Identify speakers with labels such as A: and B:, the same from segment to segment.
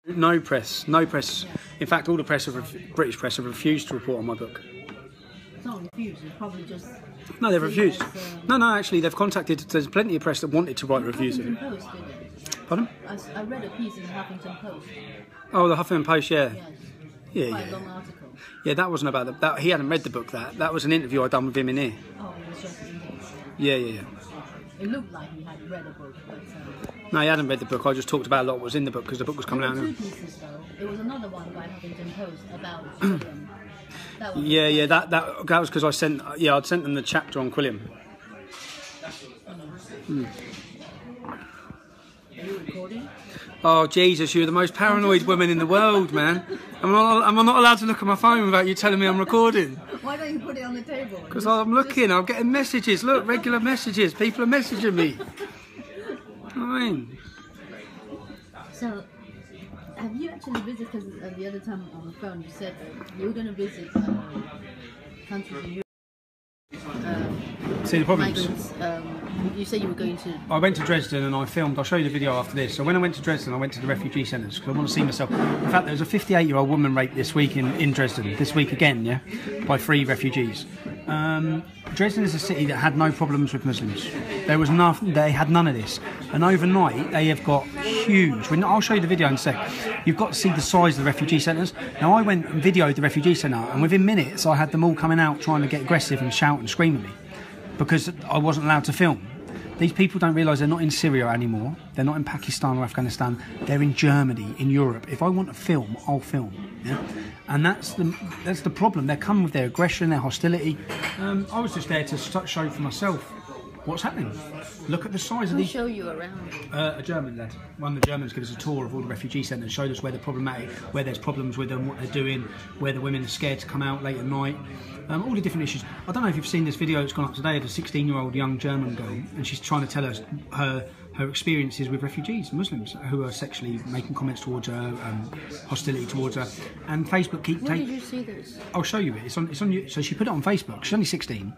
A: No press, no press. In fact, all the press, British press, have refused to report on my book.
B: It's not refused, it's probably just...
A: No, they've refused. No, actually, they've contacted... There's plenty of press that wanted to write reviews of it.
B: Post, did it?
A: Pardon?
B: I read a piece in the Huffington Post.
A: Oh, the Huffington Post, yeah.
B: Yes. Quite a long article.
A: Yeah, that wasn't about that. He hadn't read the book. That was an interview I done with him in here.
B: Oh, it was just an interview.
A: Yeah.
B: It looked like he had read a book, but...
A: No, he hadn't read the book. I just talked about a lot what was in the book because the book was coming out.
B: There were 2 pieces though. There was another one by Huffington Post about Quilliam. That one
A: That was because I'd sent them the chapter on Quilliam.
B: Are you recording?
A: Oh Jesus, you're the most paranoid woman in the world, man. I'm not allowed to look at my phone without you telling me I'm recording.
B: Why don't you put it on the table?
A: Because I'm looking, I'm getting messages. Look, regular messages. People are messaging me. I mean.
B: So, have you actually visited? Because the other time on the phone you said that you were going to visit countries in Europe.
A: See the problems.
B: Migrants, you said you were going to...
A: I went to Dresden and I filmed. I'll show you the video after this. So when I went to Dresden, I went to the refugee centres because I want to see myself. In fact, there was a 58-year-old woman raped this week in Dresden. This week again, yeah, by 3 refugees. Dresden is a city that had no problems with Muslims. There was nothing. They had none of this. And overnight, they have got huge. I'll show you the video in a sec. You've got to see the size of the refugee centres. Now, I went and videoed the refugee centre, and within minutes, I had them all coming out trying to get aggressive and shout and scream at me because I wasn't allowed to film. These people don't realise they're not in Syria anymore. They're not in Pakistan or Afghanistan. They're in Germany, in Europe. If I want to film, I'll film. Yeah? And that's the problem. They're coming with their aggression, their hostility. I was just there to show for myself what's happening. Look at the size of these.
B: Show you around.
A: A German lad. One of the Germans gave us a tour of all the refugee centres, showed us where where there's problems with them, what they're doing, where the women are scared to come out late at night. All the different issues. I don't know if you've seen this video that's gone up today of a 16-year-old young German girl, and she's trying to tell us her experiences with refugees, Muslims, who are sexually making comments towards her, hostility towards her. And Facebook keep taking...
B: Where did you see this?
A: I'll show you it. It's on. So she put it on Facebook. She's only 16.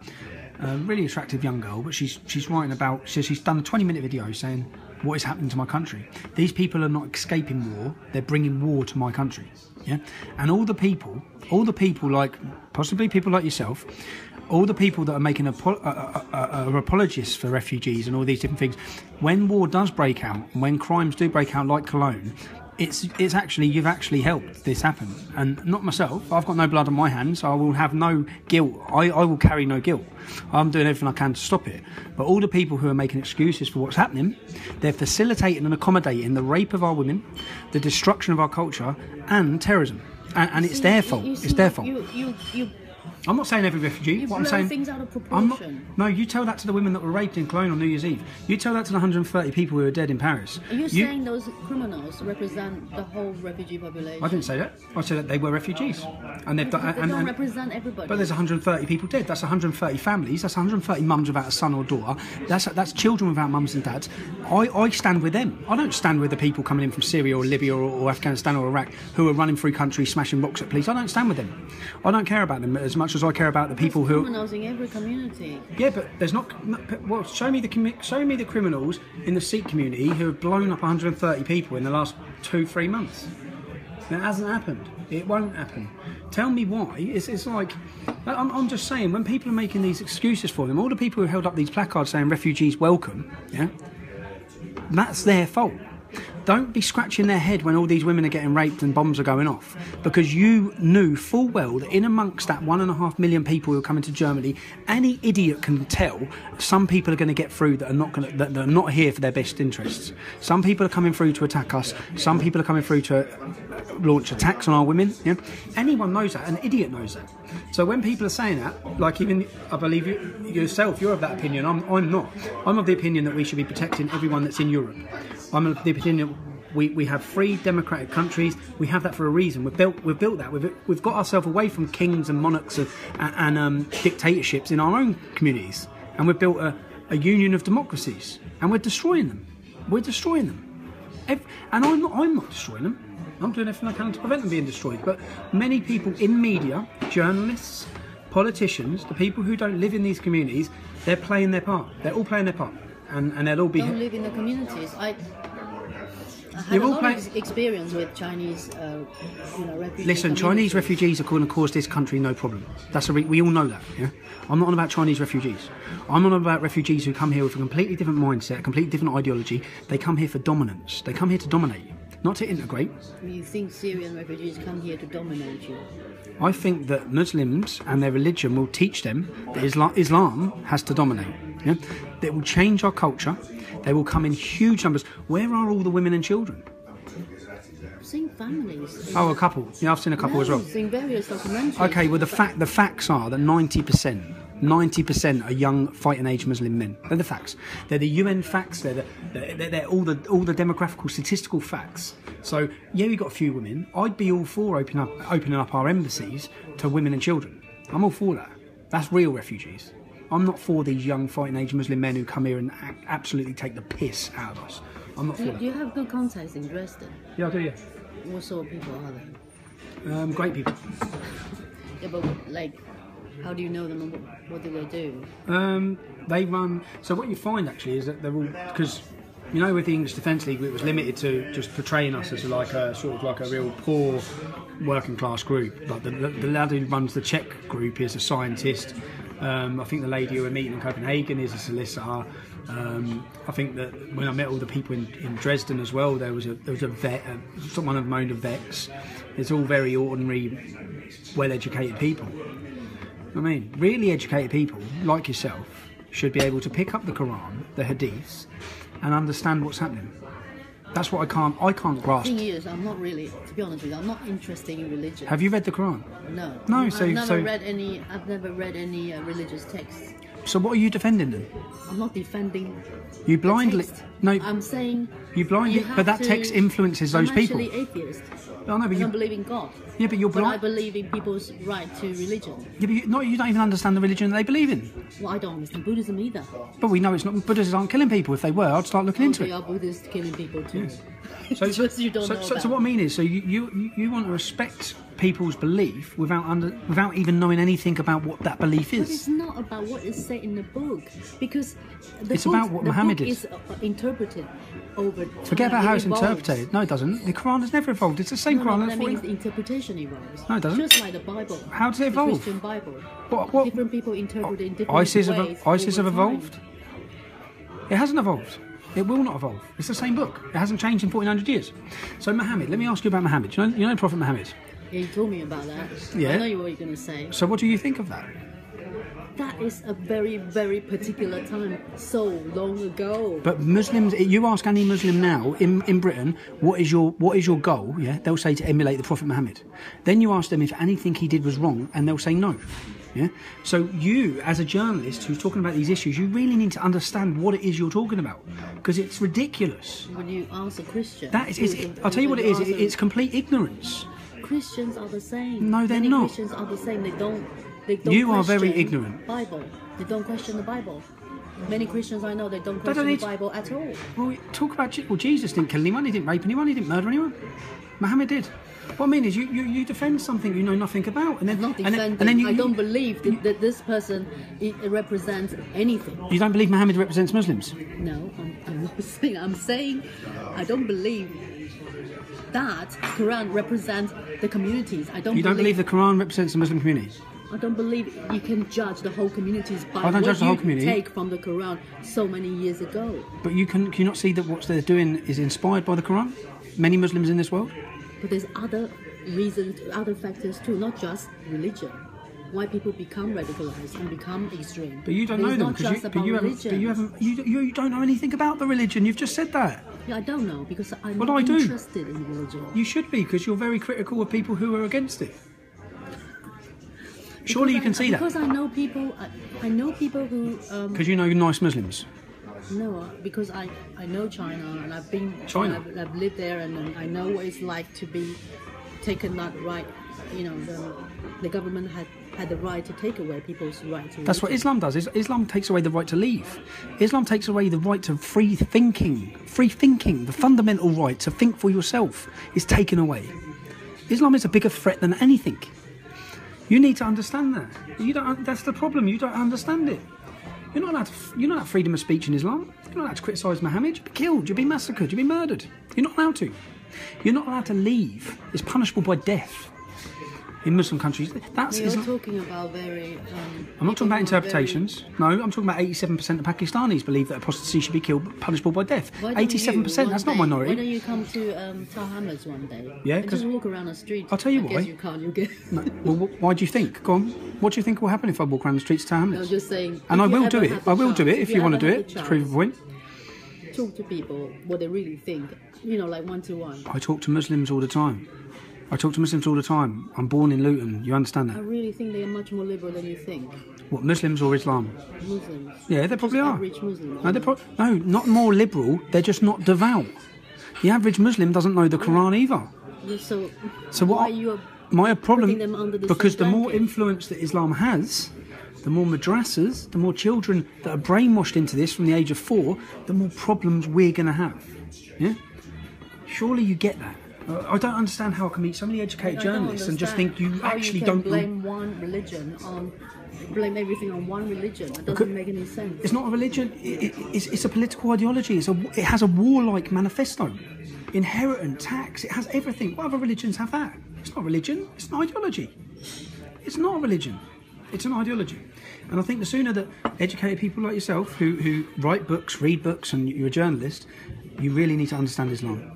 A: Really attractive young girl, but she's writing about... She's done a 20-minute video saying what is happening to my country. These people are not escaping war. They're bringing war to my country. Yeah, and all the people like possibly people like yourself, all the people that are making apologists for refugees and all these different things, when war does break out and when crimes do break out like Cologne, it's actually you've actually helped this happen. And not myself. I've got no blood on my hands. I will have no guilt. I will carry no guilt. I'm doing everything I can to stop it. But all the people who are making excuses for what's happening, they're facilitating and accommodating the rape of our women, the destruction of our culture, and terrorism. And it's their fault. It's their fault. I'm not saying every refugee. What I'm saying,
B: things out of proportion.
A: No, you tell that to the women that were raped in Cologne on New Year's Eve. You tell that to the 130 people who are dead in Paris.
B: Are you saying those criminals represent the whole refugee population?
A: I didn't say that. I said that they were refugees, and they've done.
B: They don't represent everybody.
A: But there's 130 people dead. That's 130 families. That's 130 mums without a son or daughter. That's children without mums and dads. I stand with them. I don't stand with the people coming in from Syria or Libya or Afghanistan or Iraq who are running through countries smashing rocks at police. I don't stand with them. I don't care about them as much as I care about the people who...
B: criminals in every community.
A: Yeah, but there's not... Well, show me the criminals in the Sikh community who have blown up 130 people in the last 2-3 months. That hasn't happened. It won't happen. Tell me why. It's like... I'm just saying, when people are making these excuses for them, all the people who held up these placards saying refugees welcome, yeah, that's their fault. Don't be scratching their head when all these women are getting raped and bombs are going off, because you knew full well that in amongst that 1.5 million people who are coming to Germany, any idiot can tell some people are going to get through that are not here for their best interests. Some people are coming through to attack us. Some people are coming through to launch attacks on our women. Yeah? Anyone knows that. An idiot knows that. So when people are saying that, like even I believe yourself, you're of that opinion. I'm not. I'm of the opinion that we should be protecting everyone that's in Europe. I'm of the opinion we have free democratic countries. We have that for a reason. We've built that. We've got ourselves away from kings and monarchs and dictatorships in our own communities, and we've built a union of democracies, and we're destroying them. We're destroying them, and I'm not destroying them. I'm doing everything I can to prevent them being destroyed. But many people in media, journalists, politicians, the people who don't live in these communities, they're playing their part. They're all playing their part, and they'll all be...
B: Don't live in the communities. I had
A: You're
B: a
A: all
B: lot
A: playing.
B: of experience with Chinese, refugee
A: Listen, Chinese
B: communities.
A: refugees are going to cause this country no problem. We all know that. Yeah, I'm not on about Chinese refugees. I'm on about refugees who come here with a completely different mindset, a completely different ideology. They come here for dominance. They come here to dominate you, not to integrate.
B: You think Syrian refugees come here to dominate you?
A: I think that Muslims and their religion will teach them that Islam has to dominate. Yeah? They will change our culture. They will come in huge numbers. Where are all the women and children?
B: I've seen families.
A: Oh, a couple. Yeah, I've seen a couple as well.
B: In various documentaries.
A: Okay, well the facts are that 90% are young fighting age Muslim men. They're the facts. They're the UN facts. They're all the demographical statistical facts. So yeah, we got a few women. I'd be all for opening up our embassies to women and children. I'm all for that. That's real refugees. I'm not for these young fighting age Muslim men who come here and absolutely take the piss out of us. I'm not for that.
B: Do you have good contacts in Dresden?
A: Yeah, I do. Yeah.
B: What sort of people are they?
A: Great people.
B: Yeah, but how do you know them and what do they do?
A: They run. So what you find actually is that they're all, because with the English Defence League, it was limited to just portraying us as a real poor working class group. Like the lad who runs the Czech group is a scientist. I think the lady who we're meeting in Copenhagen is a solicitor. I think that when I met all the people in Dresden as well, there was a vet, someone of owned a vets. It's all very ordinary, well-educated people. I mean, really educated people like yourself should be able to pick up the Quran, the Hadiths, and understand what's happening. That's what I can't grasp.
B: The thing is, I'm not really, to be honest with you, I'm not interested in religion.
A: Have you read the Quran?
B: No.
A: No,
B: I've never read any religious texts.
A: So what are you defending then?
B: I'm not defending.
A: You blindly.
B: the text.
A: No.
B: I'm saying.
A: You blindly.
B: have
A: But that
B: to-
A: text influences those people.
B: I'm actually atheist.
A: Oh, no, but
B: I
A: you.
B: don't believe in God.
A: Yeah, but you're
B: But I
A: blind.
B: believe in people's right to religion.
A: Yeah, but you don't even understand the religion that they believe in.
B: Well, I don't understand Buddhism either.
A: But we know it's not. Buddhists aren't killing people. If they were, I'd start looking into
B: They
A: it.
B: are Buddhists killing people too.
A: So,
B: Just you don't know
A: so
B: about.
A: what I mean is, so you want to respect people's belief without even knowing anything about what that belief
B: But
A: is.
B: it's not about what is said in the book, because
A: It's about what Muhammad
B: book
A: is.
B: interpreted over.
A: Forget
B: time.
A: about how
B: It
A: it's
B: evolves.
A: interpreted. No, it doesn't. The Quran has never evolved. It's the same
B: No,
A: Quran.
B: that
A: as
B: means
A: 40
B: the interpretation evolves.
A: No, it doesn't.
B: Just like the Bible.
A: How does it
B: The
A: evolve?
B: Christian Bible.
A: What?
B: Different people interpret it in different
A: ISIS
B: ways.
A: ISIS have
B: over time.
A: evolved. It hasn't evolved. It will not evolve. It's the same book. It hasn't changed in 1400 years. So Muhammad, let me ask you about Muhammad. You know Prophet Muhammad.
B: Yeah, you told me about that.
A: Yeah.
B: I know what you're going to say.
A: So what do you think of that?
B: That is a very, very particular time, so long ago.
A: But Muslims, you ask any Muslim now in Britain, what is your goal? Yeah, they'll say to emulate the Prophet Muhammad. Then you ask them if anything he did was wrong, and they'll say no. Yeah. So you, as a journalist who's talking about these issues, you really need to understand what it is you're talking about, because it's ridiculous.
B: When you ask a Christian,
A: I'll tell you what it is. It's complete ignorance.
B: Christians are the same.
A: No, they're
B: Many
A: not.
B: Christians are the same. They don't.
A: You are very
B: question
A: ignorant.
B: Bible. They don't question the Bible. Many Christians I know, they don't
A: They don't
B: question
A: need
B: the
A: to-
B: Bible at all.
A: Well, talk about Jesus didn't kill anyone. He didn't rape anyone. He didn't murder anyone. Muhammad did. What I mean is, you defend something you know nothing about, and then
B: I'm not
A: and
B: defending.
A: then you
B: I don't believe that this person it represents anything.
A: You don't believe Muhammad represents Muslims?
B: No, I'm not saying. I'm saying I don't believe that Quran represents the communities. I don't.
A: You don't believe the Quran represents the Muslim community?
B: I don't believe you can judge the whole communities by
A: I don't
B: what
A: judge the
B: you
A: whole community.
B: take from the Quran so many years ago.
A: But can you not see that what they're doing is inspired by the Quran? Many Muslims in this world?
B: But there's other reasons, other factors too, not just religion. Why people become radicalized and become extreme.
A: But you don't
B: It's
A: know them
B: not
A: because
B: just about religion.
A: you don't know anything about the religion. You've just said that.
B: Yeah, I don't know because I'm
A: Well,
B: not
A: I do.
B: interested in religion.
A: You should be, because you're very critical of people who are against it. Surely you can see that.
B: Because I know people. I know people who.
A: Because you know nice Muslims.
B: No, because I know China and I've been.
A: China?
B: I've lived there and I know what it's like to be taken that right. You know, the government had the right to take away people's right to.
A: That's what
B: religion.
A: Islam does. Islam takes away the right to leave. Islam takes away the right to free thinking. Free thinking, the fundamental right to think for yourself, is taken away. Islam is a bigger threat than anything. You need to understand that. You don't. That's the problem. You don't understand it. You're not allowed freedom of speech in Islam. You're not allowed to criticise Muhammad. You'll be killed. You'll be massacred. You'll be murdered. You're not allowed to. You're not allowed to leave. It's punishable by death. In Muslim countries, that's...
B: You're talking about very...
A: I'm not talking about interpretations. No, I'm talking about 87% of Pakistanis believe that apostasy should be punishable by death. 87%, that's not minority.
B: Why don't you come to Tower Hamlets one day?
A: Yeah,
B: and just walk around the street.
A: I'll tell you
B: I
A: why.
B: guess you can't, you'll get...
A: No, well, why do you think? Go on. What do you think will happen if I walk around the streets of Tower Hamlets?
B: I'm just saying...
A: And I will do it. I will do it if you want to do it, to prove a point.
B: Talk to people what they really think, you know, like one-to-one.
A: I talk to Muslims all the time. I'm born in Luton. You understand
B: I
A: that?
B: really think they are much more liberal than you think.
A: What, Muslims or Islam?
B: Muslims.
A: Yeah, they probably are.
B: Average Muslims.
A: No, no, not more liberal. They're just not devout. The average Muslim doesn't know the Quran either.
B: Yeah,
A: So what?
B: why you are
A: My problem,
B: putting them under the
A: because
B: same
A: the more
B: blanket?
A: influence that Islam has, the more madrasas, the more children that are brainwashed into this from the age of 4, the more problems we're going to have. Yeah? Surely you get that. I don't understand how I can meet so many educated journalists and just think you actually don't
B: blame one religion on blame everything on one religion. It doesn't make any sense.
A: It's not a religion. It's a political ideology. It has a warlike manifesto, inheritance, tax. It has everything. What other religions have that? It's not religion. It's an ideology. It's not a religion. It's an ideology. And I think the sooner that educated people like yourself, who write books, read books, and you're a journalist, you really need to understand Islam.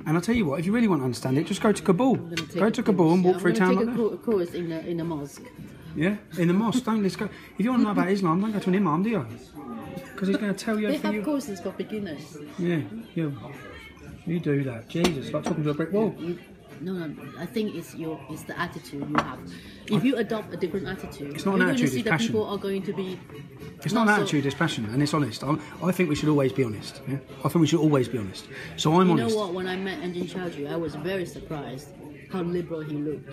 A: And I'll tell you what, if you really want to understand it, just go to Kabul. Go to Kabul and walk through town like that.
B: I'm going to take a course in a mosque.
A: Yeah, in the mosque. Let's go. If you want to know about Islam, don't go to an imam, do you? Because he's going to tell you
B: They
A: everything.
B: have courses for beginners.
A: Yeah. You do that. Jesus, like talking to a brick wall.
B: No. I think it's the attitude you have. If you adopt a different attitude,
A: It's not an
B: you're going
A: attitude,
B: to see
A: it's
B: that
A: passion.
B: people are going to be.
A: It's not an attitude, it's passion, and it's honest. I think we should always be honest. Yeah? I think we should always be honest. So I'm honest.
B: You know what? When I met Anjan Chowdhury, I was very surprised how liberal he looked.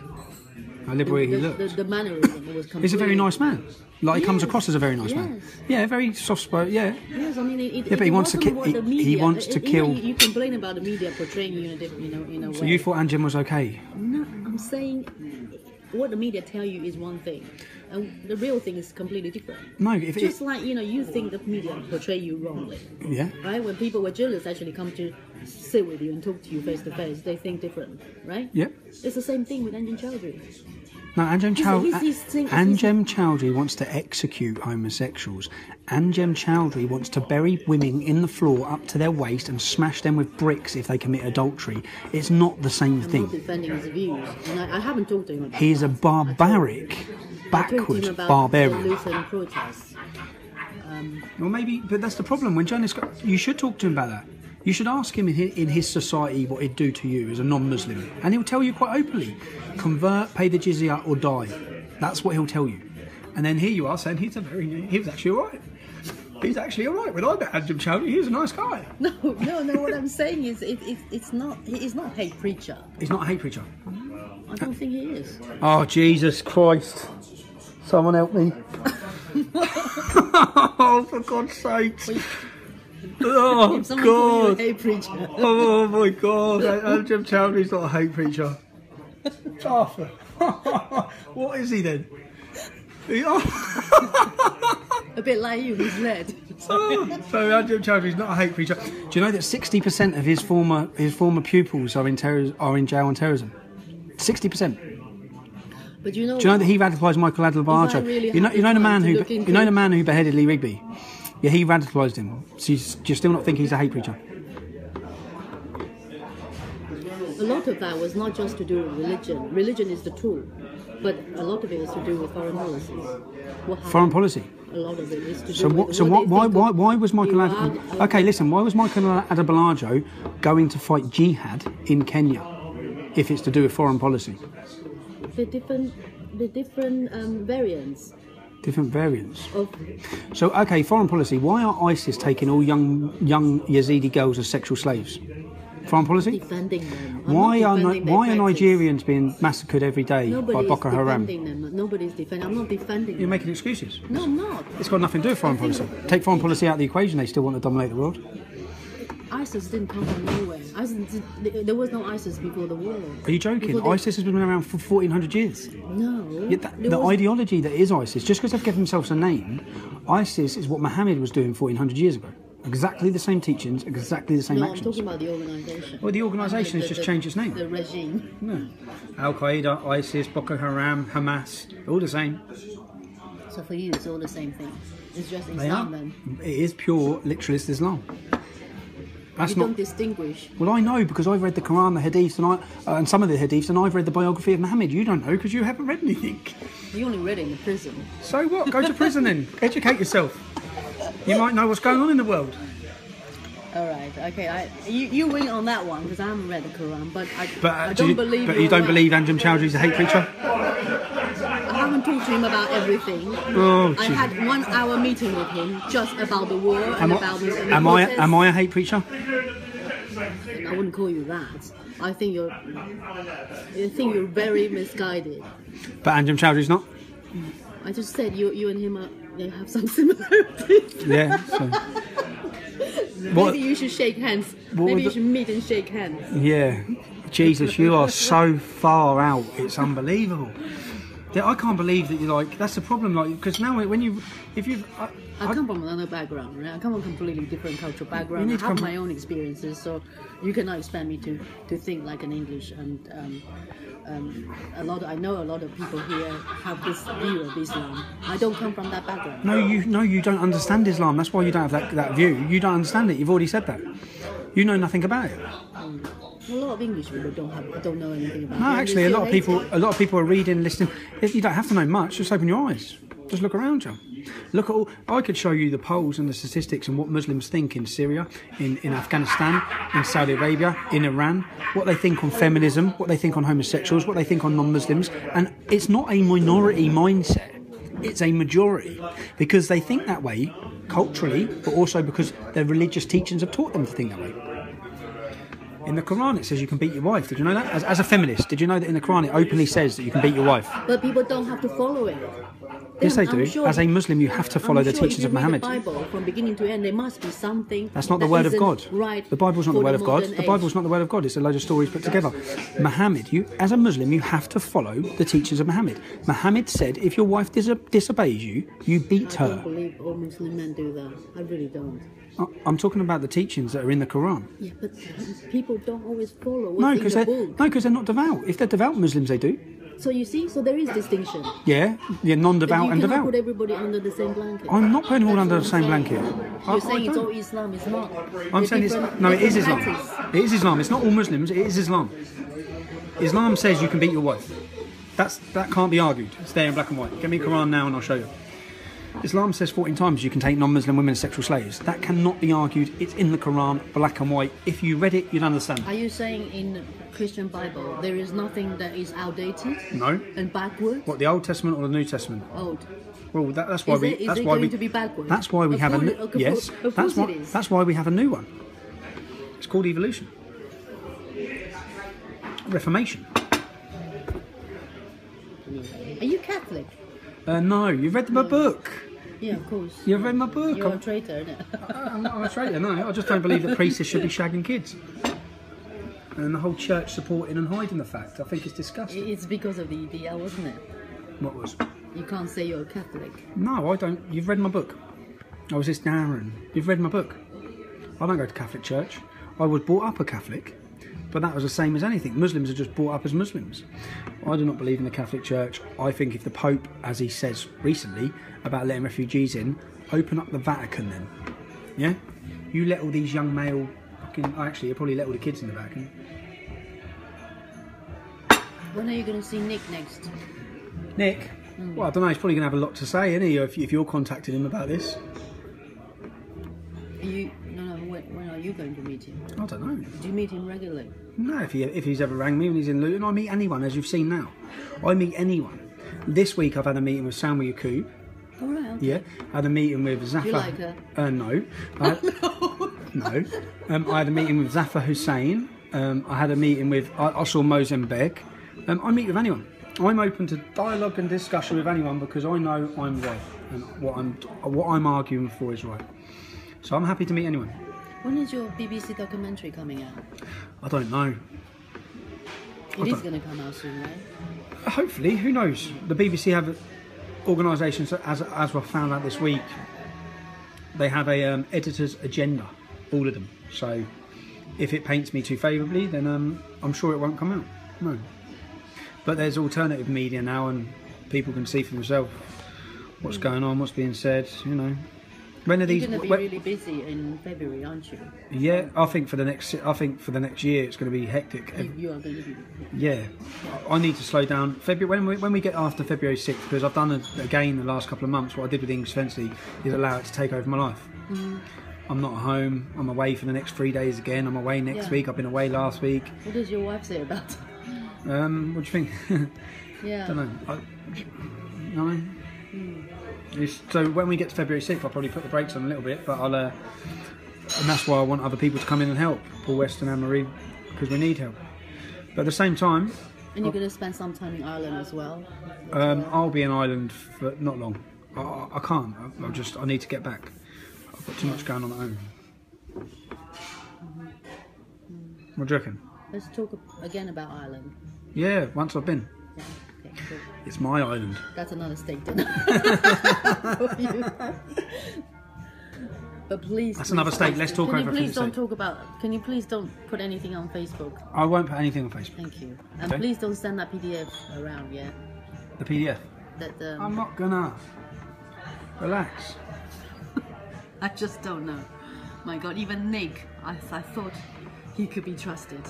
A: How liberal he looked.
B: The mannerism was completely...
A: He's a very nice man. Like, he comes
B: Yes,
A: across as a very nice man.
B: yes.
A: Yeah, very soft-spoken, yeah.
B: Yes, I mean,
A: But he wants to
B: wasn't what
A: he
B: the media,
A: wants to kill...
B: You complain about the media portraying you in a way.
A: So you thought Anjan was okay?
B: No, I'm saying what the media tell you is one thing, and the real thing is completely different.
A: No,
B: Just like, you think the media portray you wrongly.
A: Yeah.
B: Right? When people, when journalists actually come to sit with you and talk to you face to face, they think different, right?
A: Yeah.
B: It's the same thing with Anjan Chowdhury.
A: No, Anjem
B: he's
A: Chowdhury wants to execute homosexuals. Anjem Chowdhury wants to bury women in the floor up to their waist and smash them with bricks if they commit adultery. It's not the same
B: I'm
A: thing.
B: not defending his views, and I haven't talked to him about
A: He is a
B: that
A: barbaric,
B: I talked to him
A: backwards
B: about
A: barbarian.
B: the Lutheran protests.
A: Well, maybe, but that's the problem. When journalists go, you should talk to him about that. You should ask him in his society what he'd do to you as a non-Muslim. And he'll tell you quite openly, convert, pay the jizya or die. That's what he'll tell you. And then here you are saying he was actually all right. He's actually all right. When I met Anjem Chowdhury, he was a nice guy.
B: No. What I'm saying is, he's not a hate preacher.
A: He's not a hate preacher.
B: I don't think he is.
A: Oh, Jesus Christ. Someone help me. Oh, for God's sake. Oh,
B: If someone called you a
A: God.
B: hate preacher,
A: Oh, my God. Anjem Chowdhury's not a hate preacher. Arthur. What is he then?
B: a bit like you, he's red.
A: So Anjem Chowdhury's not a hate preacher. Do you know that 60% of his former pupils are in jail on terrorism? 60%.
B: But you know,
A: Do you know that he radicalised Michael Adebayo?
B: Really
A: you know the man who
B: look into
A: the man who beheaded Lee Rigby. Yeah, he radicalised him. So do you still not think he's a hate preacher?
B: a lot of that was not just to do with religion. Religion is the tool, but a lot of it is to do with foreign policies.
A: Foreign policy.
B: A lot of it is to do
A: So
B: with
A: why was Michael
B: Iran,
A: Okay, listen. Why was Michael Adebayo going to fight jihad in Kenya if it's to do with foreign policy?
B: the different variants
A: Different variants.
B: of
A: So, okay, foreign policy. Why are ISIS taking all young Yazidi girls as sexual slaves? Foreign policy?
B: defending them. I'm
A: Why
B: not
A: are
B: defending their
A: why are
B: practice.
A: Nigerians being massacred every day
B: Nobody
A: by Boko
B: is
A: Haram?
B: defending them. Nobody's defending. I'm not defending
A: You're
B: them.
A: making excuses.
B: No, I'm not.
A: It's got nothing to do with foreign policy. Take foreign policy out of the equation, they still want to dominate the world.
B: ISIS didn't come from nowhere. There was no ISIS before the war.
A: Are you joking?
B: Before they-
A: ISIS has been around for 1400 years.
B: No.
A: Yeah,
B: There
A: the
B: was-
A: ideology that is ISIS, just because they've given themselves a name, ISIS is what Muhammad was doing 1400 years ago. Exactly the same teachings, exactly the same
B: No, I'm
A: actions.
B: talking about the organisation.
A: Well, the organisation has just changed its name.
B: The regime.
A: No. Al Qaeda, ISIS, Boko Haram, Hamas, all the same.
B: So for you, it's all the same thing. It's just
A: They
B: Islam
A: are.
B: then.
A: It is pure literalist Islam. That's
B: You
A: not.
B: don't distinguish.
A: Well, I know because I've read the Quran, the Hadiths, and some of the Hadiths, and I've read the biography of Muhammad. You don't know because you haven't read anything.
B: You only read it in the prison.
A: So what? Go to prison then. Educate yourself. You might know what's going on in the world.
B: All right, okay. You win on that one because I haven't read the Quran, but I
A: do
B: don't
A: you,
B: believe.
A: But you don't believe Anjem Chowdhury's a hate preacher?
B: I haven't talked to him about everything.
A: Oh,
B: I
A: gee.
B: had 1 hour meeting with him just about the war and about the
A: am I a hate preacher?
B: I wouldn't call you that. I think you're very misguided.
A: But Anjem Chowdhury's not.
B: I just said you and him they have some similarities.
A: Yeah. So. What?
B: Maybe you should shake hands.
A: What
B: Maybe
A: would
B: you should meet and shake hands.
A: Yeah. Jesus, you are so far out. It's unbelievable. Yeah, I can't believe that you're like. That's the problem. Like, because now if you've.
B: I come from another background, right? I come from a completely different cultural background.
A: You
B: I
A: need to
B: have
A: come
B: my own experiences, so you cannot expect me to think like an English. And I know a lot of people here have this view of Islam. I don't come from that background.
A: No, you don't understand Islam. That's why you don't have that view. You don't understand it. You've already said that. You know nothing about it.
B: A lot of English people don't know anything about it.
A: No, actually, a lot of people are reading, listening. You don't have to know much. Just open your eyes. Just look around you. Look at all. I could show you the polls and the statistics and what Muslims think in Syria, in Afghanistan, in Saudi Arabia, in Iran. What they think on feminism, what they think on homosexuals, what they think on non-Muslims, and it's not a minority mindset. It's a majority because they think that way culturally, but also because their religious teachings have taught them to think that way. In the Quran, it says you can beat your wife. Did you know that? As a feminist, did you know that in the Quran it openly says that you can beat your wife?
B: But people don't have to follow it.
A: Yes, they
B: I'm
A: do.
B: sure
A: As a Muslim, you have to follow the teachings of Muhammad.
B: If you read the Bible from beginning to end, there must be something.
A: That's not the word of
B: isn't
A: God.
B: Right.
A: The Bible's not the word of God. The Bible's not the word of God. It's a load of stories put together. Muhammad, as a Muslim, you have to follow the teachings of Muhammad. Muhammad said, if your wife disobeys you, you beat
B: I
A: her.
B: don't believe all Muslim men do that. I really don't.
A: I'm talking about the teachings that are in the Quran.
B: Yeah, but people don't always follow what's
A: No,
B: in
A: because
B: the book.
A: they're not devout. If they're devout Muslims, they do.
B: So you see, so there is distinction.
A: Yeah, non-devout
B: You
A: and
B: cannot
A: devout.
B: put everybody under the same blanket.
A: I'm not putting them all
B: That's
A: under
B: what
A: the same
B: I'm
A: blanket.
B: saying.
A: I
B: You're saying it's
A: don't.
B: all Islam. It's not.
A: I'm saying it's no. It is Islam. It is Islam. It's not all Muslims. It is Islam. Islam says you can beat your wife. That can't be argued. It's there in black and white. Get me Quran now and I'll show you. Islam says 14 times you can take non-Muslim women as sexual slaves. That cannot be argued. It's in the Quran, black and white. If you read it, you'd understand.
B: Are you saying in the Christian Bible there is nothing that is outdated
A: No.
B: and backwards?
A: What, the Old Testament or the New Testament?
B: Old.
A: Well, that's why
B: Is it going to be backwards?
A: That's why we have a yes.
B: Of course it is.
A: That's why we have a new one. It's called evolution. Reformation.
B: Are you Catholic?
A: No, you've read my book.
B: Yeah, of course.
A: You've read my book.
B: You're a traitor, isn't it?
A: I'm not a traitor, no. I just don't believe that priests should be shagging kids. And the whole church supporting and hiding the fact. I think it's disgusting.
B: It's because of the EDL, wasn't it?
A: What was?
B: You can't say you're a Catholic.
A: No, I don't. You've read my book. I was just Darren. You've read my book. I don't go to Catholic church. I was brought up a Catholic, but that was the same as anything. Muslims are just brought up as Muslims. I do not believe in the Catholic Church. I think if the Pope, as he says recently, about letting refugees in, open up the Vatican then. Yeah? You let all these young male fucking... Actually, you'll probably let all the kids in the Vatican.
B: When are you going to see Nick next?
A: Nick? Well, I don't know. He's probably going to have a lot to say, isn't he, if you're contacting him about this?
B: When are you going to meet him?
A: I don't know.
B: Do you meet him regularly?
A: No, if he's ever rang me when he's in Luton, I meet anyone, as you've seen now. I meet anyone. This week I've had a meeting with Samuel Yakub.
B: All right, okay.
A: Yeah. I had a meeting with Zafar.
B: You like her?
A: No. No. I had a meeting with Zafar Hussain. I had a meeting with... I saw Mozambique. I meet with anyone. I'm open to dialogue and discussion with anyone because I know I'm right. And what I'm arguing for is right. So I'm happy to meet anyone.
B: When is your BBC documentary coming out?
A: I don't know.
B: It is going to come out soon, right?
A: Hopefully, who knows? The BBC have organisations, as we found out this week, they have a editor's agenda, all of them. So if it paints me too favourably, then I'm sure it won't come out. No. But there's alternative media now, and people can see for themselves what's going on, what's being said. You know, when are these?
B: You're going to be really busy in February, aren't you?
A: Yeah, I think for the next year it's going to be hectic.
B: You are going to be.
A: Yeah, I need to slow down. February when we get after February 6th, because I've done again the last couple of months. What I did with English Fancy is allow it to take over my life. I'm not at home. I'm away for the next 3 days again. I'm away next week. I've been away last week.
B: What does your wife say about it?
A: What do you think?
B: Yeah.
A: Don't know. So when we get to February 6th, I'll probably put the brakes on a little bit, but I'll. And that's why I want other people to come in and help, Paul West and Anne-Marie, because we need help. But at the same time,
B: and you're going to spend some time in Ireland as well.
A: I'll be in Ireland for not long. I can't. I need to get back. I've got too much going on at home. What do you reckon?
B: Let's talk again about Ireland.
A: Yeah, once I've been.
B: Yeah. Okay, cool.
A: It's my island.
B: That's another steak dinner. But please.
A: That's another steak. Let's talk over.
B: Can you please don't talk about? Can you please don't put anything on Facebook?
A: I won't put anything on Facebook.
B: Thank you. And please don't send that PDF around. Yeah.
A: The PDF. I'm not gonna. Relax.
B: I just don't know. My God, even Nick, I thought he could be trusted.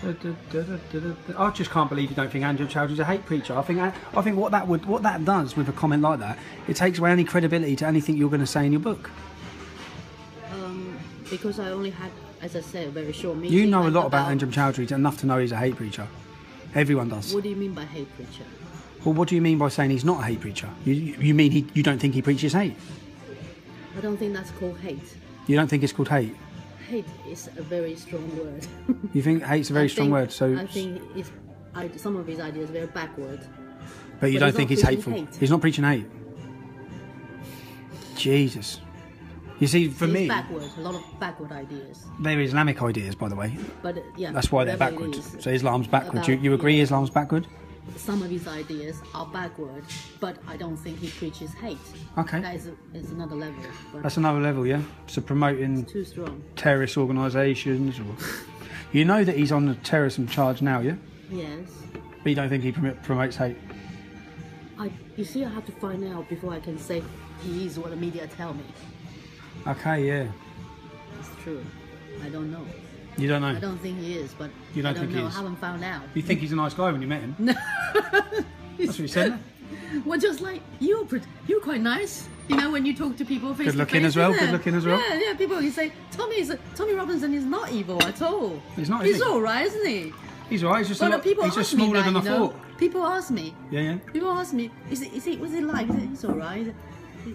A: I just can't believe you don't think Angel Chowdhury's a hate preacher. I think what that does with a comment like that, it takes away any credibility to anything you're going to say in your book.
B: Because I only had, as I said, a very short meeting.
A: You know a lot about Angel Chowdhury, enough to know he's a hate preacher. Everyone does.
B: What do you mean by hate preacher?
A: Well, what do you mean by saying he's not a hate preacher? You mean you don't think he preaches hate?
B: I don't think that's called hate.
A: You don't think it's called hate?
B: Hate is a very strong word.
A: You think hate's a very strong word? So
B: I think some of his ideas are very backward.
A: But you don't think he's hateful?
B: Hate.
A: He's not preaching hate. Jesus. You see, for me,
B: backward. A lot of backward ideas.
A: They're Islamic ideas, by the way.
B: But yeah,
A: that's why they're backward. So Islam's backward. You agree Islam's backward?
B: Some of his ideas are backward, but I don't think he preaches hate.
A: Okay.
B: That is another level.
A: That's another level, yeah? So promoting
B: too strong
A: terrorist organisations, or you know that he's on the terrorism charge now, yeah?
B: Yes.
A: But you don't think he promotes hate?
B: You see, I have to find out before I can say he is what the media tell me.
A: Okay, yeah.
B: It's true. I don't know.
A: You don't know?
B: I don't think he is, but
A: you don't
B: I don't
A: think
B: know.
A: He is?
B: I haven't found out.
A: You think he's a nice guy when you met him? No. That's what you said.
B: Well, just like you're quite nice. You know, when you talk to people face
A: Good looking as well. Good looking as well.
B: Yeah. People, you say Tommy Robinson is not evil at all.
A: He's not.
B: He's all right, isn't he?
A: He's all right. He's just he's just smaller than I thought.
B: People ask me.
A: Yeah.
B: People ask me, what's he like? He's all right.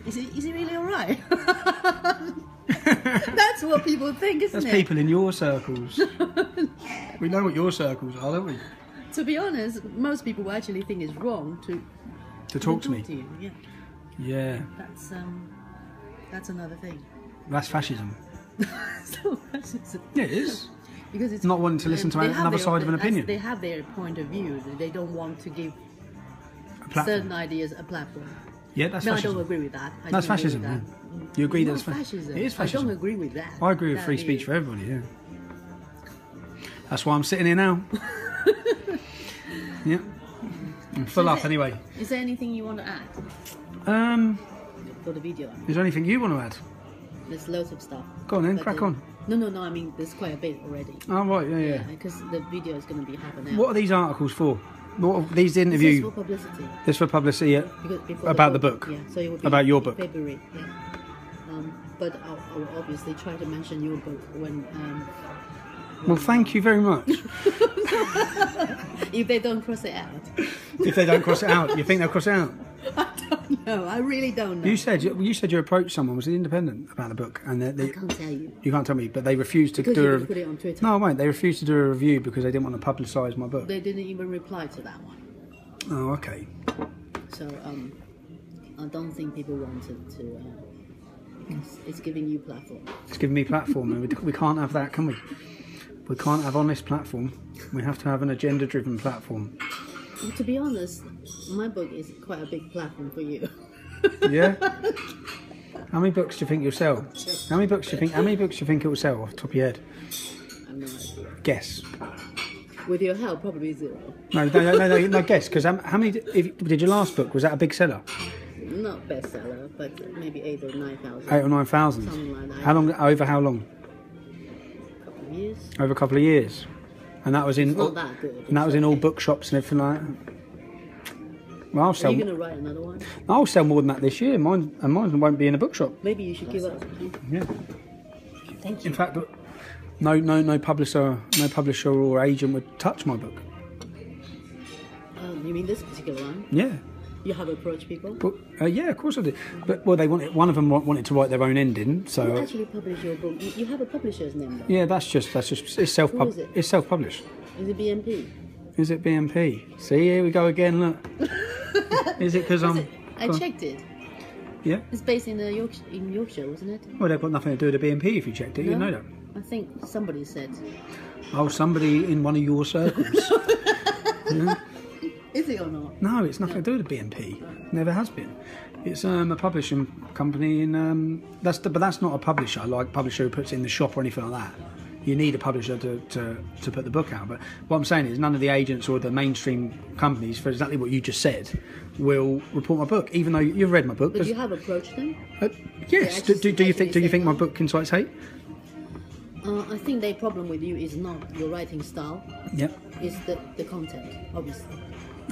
B: Is he really all right? That's what people think, isn't it?
A: That's people in your circles. We know what your circles are, don't we?
B: To be honest, most people actually think it's wrong to
A: talk to me.
B: To you. Yeah.
A: Yeah.
B: That's another thing.
A: That's fascism.
B: So fascism.
A: Yeah, it is.
B: Because it's
A: not wanting to listen to another side of an opinion.
B: They have their point of view. They don't want to give certain ideas a platform.
A: Yeah, that's fascism.
B: I don't agree with that.
A: That's fascism. Yeah. You agree that's
B: fascism?
A: It is fascism.
B: I don't agree with that.
A: I agree with free speech for everybody, yeah. That's why I'm sitting here now. Yeah. I'm full up anyway.
B: Is there anything you want to add? For the video.
A: Is there anything you want to add?
B: There's loads of stuff.
A: Go on then, crack on.
B: No, I mean, there's quite a bit already.
A: Oh, right, yeah.
B: Because the video is going to be half an hour.
A: What are these articles for? What are these interviews?
B: This is for publicity.
A: This is for publicity, yeah. About the book?
B: Yeah, so it will be
A: about your book?
B: February, yeah. But I'll obviously try to mention your book when...
A: well, thank you very much.
B: If they don't cross it out.
A: If they don't cross it out, you think they'll cross it out?
B: I don't know. I really don't know.
A: You said you approached someone. Was it Independent about the book? And
B: I can't tell you.
A: You can't tell me, but they refused to do a.
B: Put it on Twitter.
A: No, I won't. They refused to do a review because they didn't want to publicise my book.
B: They didn't even reply to that one.
A: Oh, okay.
B: So I don't think people wanted to. It's giving you platform.
A: It's giving me platform, and we can't have that, can we? We can't have honest platform. We have to have an agenda-driven platform.
B: To be honest, my book is quite a big platform for you.
A: Yeah. How many books do you think you'll sell? How many books do you think it will sell off the top of your head?
B: I have no idea.
A: Guess.
B: With your help, probably 0.
A: No, guess. Because how many? Did your last book, was that a big seller?
B: Not bestseller, but maybe 8 or 9,000.
A: 8 or 9,000.
B: Something like that.
A: How long? Over how long?
B: A couple of years.
A: Over a couple of years. And that was in.
B: It's not that good.
A: And that was in all bookshops and everything like that. Well, I'll
B: Are
A: sell.
B: you going to write another one?
A: I'll sell more than that this year. Mine won't be in a bookshop.
B: Maybe you should give up.
A: Yeah.
B: Thank you.
A: In fact, no publisher or agent would touch my book.
B: You mean this particular one?
A: Yeah.
B: You have approached people?
A: But yeah, of course I did. But they wanted. One of them wanted to write their own ending. So
B: You actually publish your book. You have a publisher's name, though.
A: yeah, that's just it's self
B: Who is it?
A: It's self-published.
B: Is it BMP?
A: Is it BMP? See, here we go again. Look. Is it because I'm?
B: I checked it.
A: Yeah.
B: It's based in Yorkshire, wasn't it?
A: Well, they've got nothing to do with the BMP. If you checked it, you know that.
B: I think somebody said.
A: Oh, somebody in one of your circles. Yeah.
B: Is it or not?
A: No, it's nothing to do with the BNP. Never has been. It's a publishing company in but that's not a publisher, like publisher who puts it in the shop or anything like that. You need a publisher to put the book out. But what I'm saying is none of the agents or the mainstream companies, for exactly what you just said, will report my book, even though you've read my book.
B: But you have approached them?
A: Yes.
B: They
A: Do you
B: actually
A: think my
B: say
A: book incites hate?
B: I think the problem with you is not your writing style.
A: Yep.
B: It's the content, obviously.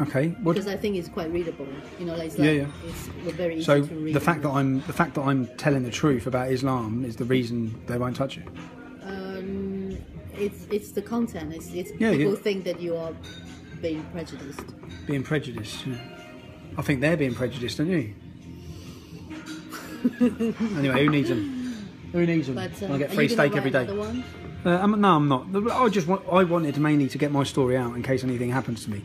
A: Okay.
B: Because I think it's quite readable. You know, like it's very easy
A: So
B: to read.
A: the fact that I'm telling the truth about Islam is the reason they won't touch it.
B: It's the content. It's
A: Yeah,
B: people
A: yeah.
B: think that you are being prejudiced.
A: Being prejudiced. Yeah. I think they're being prejudiced, don't you? Anyway, who needs them? Who needs them?
B: But
A: I get
B: are
A: free
B: you gonna
A: steak every
B: write
A: day.
B: another one?
A: No, I'm not. I wanted mainly to get my story out in case anything happens to me.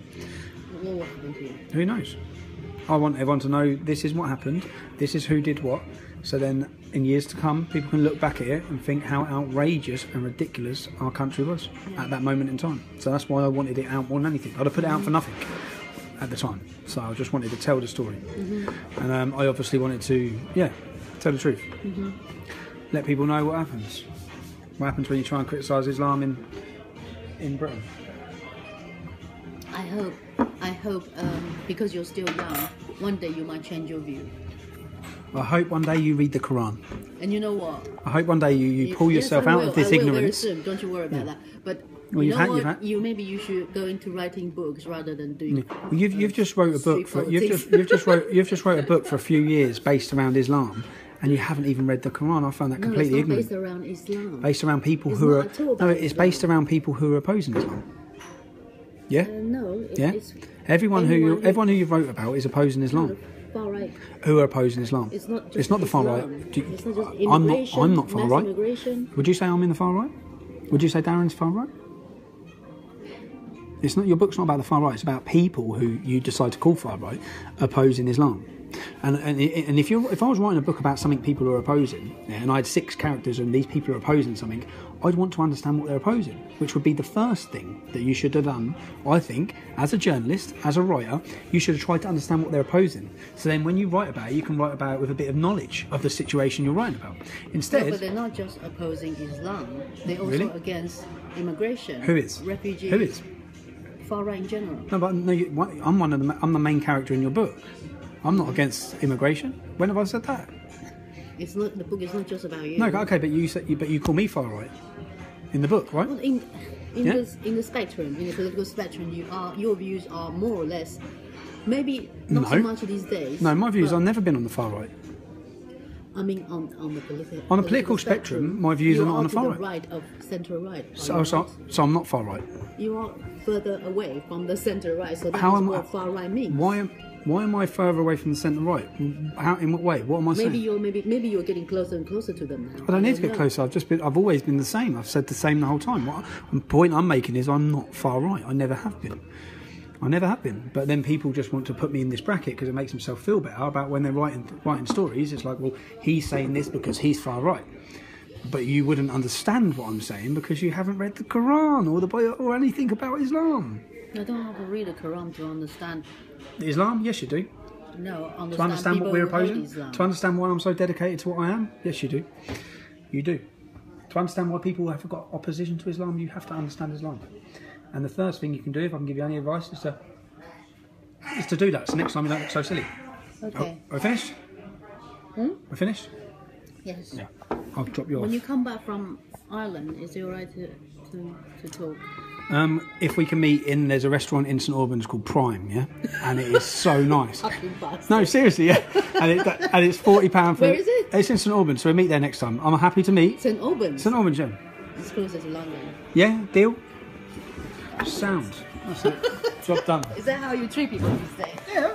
B: What will happen to you?
A: Who knows? I want everyone to know this is what happened. This is who did what. So then, in years to come, people can look back at it and think how outrageous and ridiculous our country was at that moment in time. So that's why I wanted it out more than anything. I'd have put it out for nothing at the time. So I just wanted to tell the story. And I obviously wanted to, tell the truth. Let people know what happens. What happens when you try and criticise Islam in Britain.
B: I hope, because you're still young, one day you might change your view.
A: I hope one day you read the Quran.
B: And you know what?
A: I hope one day you pull yourself out of this
B: I will
A: ignorance.
B: very soon. Don't you worry about that. But
A: Well,
B: you
A: you've
B: know
A: had-
B: what? Maybe you should go into writing books rather than doing.
A: Well, you've just wrote a book for
B: street
A: you've just wrote a book for a few years based around Islam, and you haven't even read the Quran. I found that completely
B: No, it's not
A: ignorant.
B: based around Islam.
A: Based around people
B: It's
A: who
B: not
A: are
B: at all
A: no,
B: about
A: it's
B: Islam.
A: based around people who are opposing Islam. Yeah,
B: No,
A: yeah.
B: it's
A: Everyone
B: anyone
A: who you wrote about is opposing Islam.
B: far right.
A: Who are opposing Islam?
B: It's not just
A: It's not the far
B: Islam.
A: right.
B: It's not just
A: I'm
B: immigration.
A: not far
B: mass
A: right.
B: Immigration.
A: Would you say I'm in the far right? Would you say Darren's far right? It's not. Your book's not about the far right. It's about people who you decide to call far right opposing Islam. And if I was writing a book about something people are opposing, and I had 6 characters and these people are opposing something, I'd want to understand what they're opposing, which would be the first thing that you should have done. I think, as a journalist, as a writer, you should have tried to understand what they're opposing. So then, when you write about it, you can write about it with a bit of knowledge of the situation you're writing about. Instead,
B: No, but they're not just opposing Islam. They're also
A: Really?
B: against immigration.
A: who is?
B: Refugees.
A: Who is?
B: Far right in general.
A: No, but no, I'm the main character in your book. I'm not against immigration. When have I said that?
B: It's not. The book is not just about you.
A: No, okay, but you call me far right in the book, right?
B: Well, in
A: Yeah.
B: the spectrum, in the political spectrum, your views are more or less, maybe not so
A: No.
B: much these days.
A: No, my views.
B: but,
A: I've never been on the far right.
B: I mean, on the political.
A: On the political spectrum, my views
B: you
A: are not on the
B: to
A: far
B: the
A: right.
B: right of centre right. are
A: So,
B: you
A: so,
B: not?
A: so I'm not far right.
B: You are further away from the centre right, so that's
A: How am I?
B: what far right means.
A: Why am I further away from the centre right? How? In what way? What am I saying?
B: Maybe you're getting closer and closer to them now.
A: I don't need to get
B: know.
A: closer. I've always been the same. I've said the same the whole time. The point I'm making is I'm not far right. I never have been. I never have been. But then people just want to put me in this bracket because it makes themselves feel better about when they're writing stories. It's like, well, he's saying this because he's far right. But you wouldn't understand what I'm saying because you haven't read the Quran or the Bible or anything about Islam.
B: I don't have to read the Quran to understand.
A: Islam? Yes, you do.
B: No,
A: To understand what we're
B: people who hate
A: opposing?
B: Islam.
A: To understand why I'm so dedicated to what I am? Yes, you do. You do. To understand why people have got opposition to Islam, you have to understand Islam. And the first thing you can do, if I can give you any advice, is to do that. So next time you don't look so silly.
B: Okay.
A: Are we finished? We're finished?
B: Yes.
A: Yeah. I'll drop you off.
B: When you come back from Ireland, is it alright to talk?
A: If we can meet in, there's a restaurant in St Albans called Prime, yeah, and it is so nice.
B: Fucking bastard.
A: No, seriously, yeah, and it's £40 for.
B: Where is it?
A: It's in St Albans, so we meet there next time. I'm happy to meet.
B: St Albans.
A: St Albans, yeah.
B: It's closer to London.
A: Yeah, deal. Sound. That's it. Job done.
B: Is that how you treat people these days?
A: Yeah.